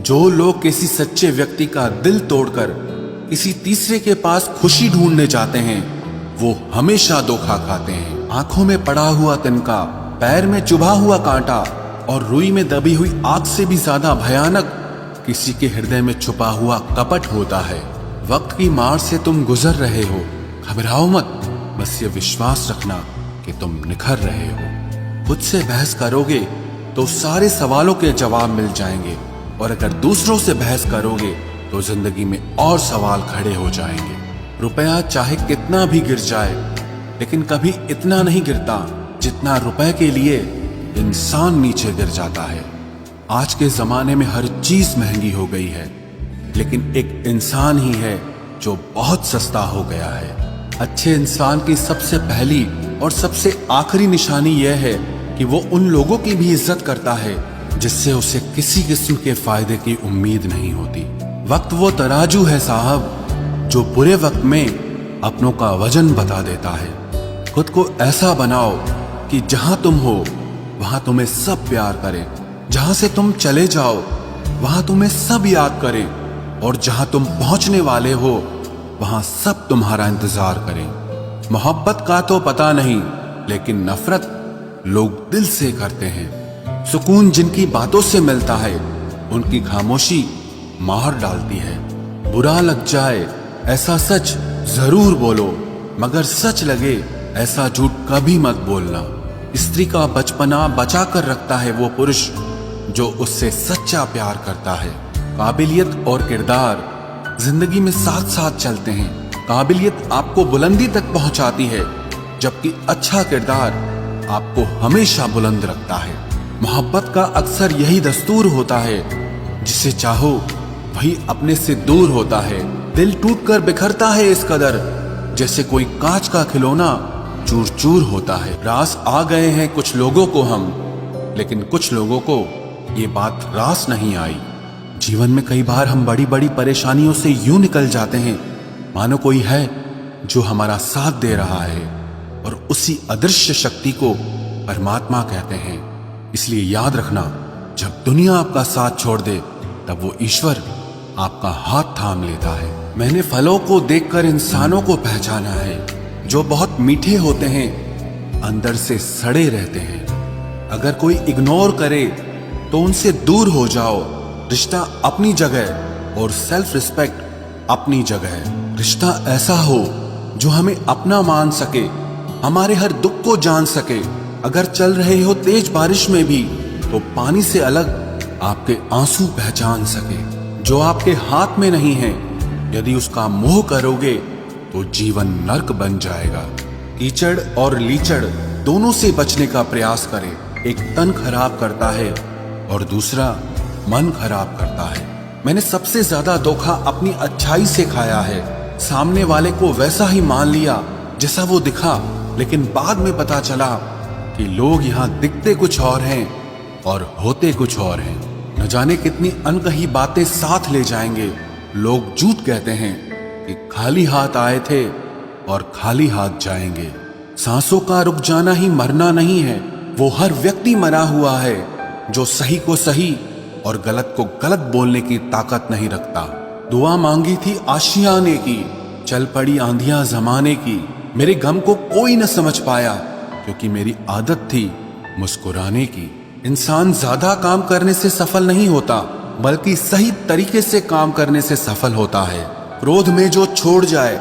जो लोग किसी सच्चे व्यक्ति का दिल तोड़कर किसी तीसरे के पास खुशी ढूंढने जाते हैं, वो हमेशा धोखा खाते हैं। आंखों में पड़ा हुआ तिनका, पैर में चुभा हुआ कांटा और रुई में दबी हुई आग से भी ज्यादा भयानक किसी के हृदय में छुपा हुआ कपट होता है। वक्त की मार से तुम गुजर रहे हो, घबराओ मत, बस ये विश्वास रखना कि तुम निखर रहे हो। खुद से बहस करोगे तो सारे सवालों के जवाब मिल जाएंगे, और अगर दूसरों से बहस करोगे तो जिंदगी में और सवाल खड़े हो जाएंगे। रुपया चाहे कितना भी गिर जाए, लेकिन कभी इतना नहीं गिरता जितना रुपए के लिए इंसान नीचे गिर जाता है। आज के जमाने में हर चीज महंगी हो गई है, लेकिन एक इंसान ही है जो बहुत सस्ता हो गया है। अच्छे इंसान की सबसे पहली और सबसे आखिरी निशानी यह है कि वो उन लोगों की भी इज्जत करता है जिससे उसे किसी किस्म के फायदे की उम्मीद नहीं होती। वक्त वो तराजू है साहब जो बुरे वक्त में अपनों का वजन बता देता है। खुद को ऐसा बनाओ कि जहां तुम हो वहां तुम्हें सब प्यार करें, जहां से तुम चले जाओ वहां तुम्हें सब याद करें, और जहां तुम पहुंचने वाले हो वहां सब तुम्हारा इंतजार करें। मोहब्बत का तो पता नहीं, लेकिन नफरत लोग दिल से करते हैं। सुकून जिनकी बातों से मिलता है, उनकी खामोशी मार डालती है। बुरा लग जाए ऐसा सच जरूर बोलो, मगर सच लगे ऐसा झूठ कभी मत बोलना। स्त्री का बचपना बचा कर रखता है वो पुरुष जो उससे सच्चा प्यार करता है। काबिलियत और किरदार जिंदगी में साथ साथ चलते हैं। काबिलियत आपको बुलंदी तक पहुंचाती है, जबकि अच्छा किरदार आपको हमेशा बुलंद रखता है। मोहब्बत का अक्सर यही दस्तूर होता है, जिसे चाहो वही अपने से दूर होता है। दिल टूटकर बिखरता है इस कदर, जैसे कोई कांच का खिलौना चूर चूर होता है। रास आ गए हैं कुछ लोगों को हम, लेकिन कुछ लोगों को ये बात रास नहीं आई। जीवन में कई बार हम बड़ी बड़ी परेशानियों से यूं निकल जाते हैं मानो कोई है जो हमारा साथ दे रहा है, और उसी अदृश्य शक्ति को परमात्मा कहते हैं। इसलिए याद रखना, जब दुनिया आपका साथ छोड़ दे तब वो ईश्वर आपका हाथ थाम लेता है। मैंने फलों को देखकर इंसानों को पहचाना है, जो बहुत मीठे होते हैं अंदर से सड़े रहते हैं। अगर कोई इग्नोर करे तो उनसे दूर हो जाओ। रिश्ता अपनी जगह और सेल्फ रिस्पेक्ट अपनी जगह। रिश्ता ऐसा हो जो हमें अपना मान सके, हमारे हर दुख को जान सके। अगर चल रहे हो तेज बारिश में भी तो पानी से अलग आपके आंसू पहचान सके। जो आपके हाथ में नहीं है, यदि उसका मोह करोगे तो जीवन नर्क बन जाएगा। कीचड़ और लीचड़ दोनों से बचने का प्रयास करें। एक तन खराब करता है और दूसरा मन खराब करता है। मैंने सबसे ज्यादा धोखा अपनी अच्छाई से खाया है। सामने वाले को वैसा ही मान लिया जैसा वो दिखा, लेकिन बाद में पता चला कि लोग यहाँ दिखते कुछ और हैं और होते कुछ और हैं। न जाने कितनी अनकही बातें साथ ले जाएंगे। लोग झूठ कहते हैं कि खाली हाथ आए थे और खाली हाथ जाएंगे। सांसों का रुक जाना ही मरना नहीं है, वो हर व्यक्ति मरा हुआ है जो सही को सही और गलत को गलत बोलने की ताकत नहीं रखता। दुआ मांगी थी आशियाने की, चल पड़ी आंधियां जमाने की। मेरे गम को कोई न समझ पाया, क्योंकि मेरी आदत थी मुस्कुराने की। इंसान ज्यादा काम करने से सफल नहीं होता, बल्कि सही तरीके से काम करने से सफल होता है। क्रोध में जो छोड़ जाए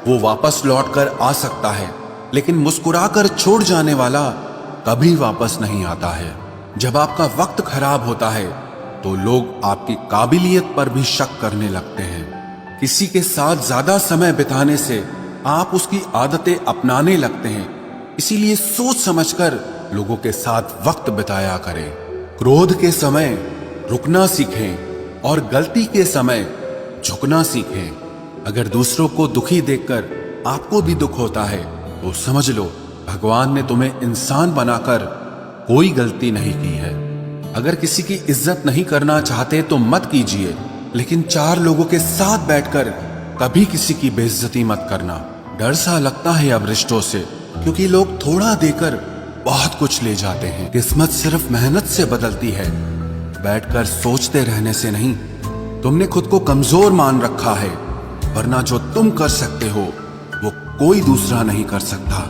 वो वापस लौट कर आ सकता है, लेकिन मुस्कुराकर छोड़ जाने वाला कभी वापस नहीं आता है। जब आपका वक्त खराब होता है तो लोग आपकी काबिलियत पर भी शक करने लगते हैं। किसी के साथ ज्यादा समय बिताने से आप उसकी आदतें अपनाने लगते हैं। इसीलिए सोच समझकर लोगों के साथ वक्त बिताया करें। क्रोध के समय रुकना सीखें और गलती के समय झुकना सीखें। अगर दूसरों को दुखी देखकर आपको भी दुख होता है तो समझ लो भगवान ने तुम्हें इंसान बनाकर कोई गलती नहीं की है। अगर किसी की इज्जत नहीं करना चाहते तो मत कीजिए, लेकिन चार लोगों के साथ बैठकर कभी किसी की बेइज्जती मत करना। डर सा लगता है अब रिश्तों से, क्योंकि लोग थोड़ा देकर बहुत कुछ ले जाते हैं। किस्मत सिर्फ मेहनत से बदलती है, बैठकर सोचते रहने से नहीं, तुमने खुद को कमजोर मान रखा है, वरना जो तुम कर सकते हो वो कोई दूसरा नहीं कर सकता।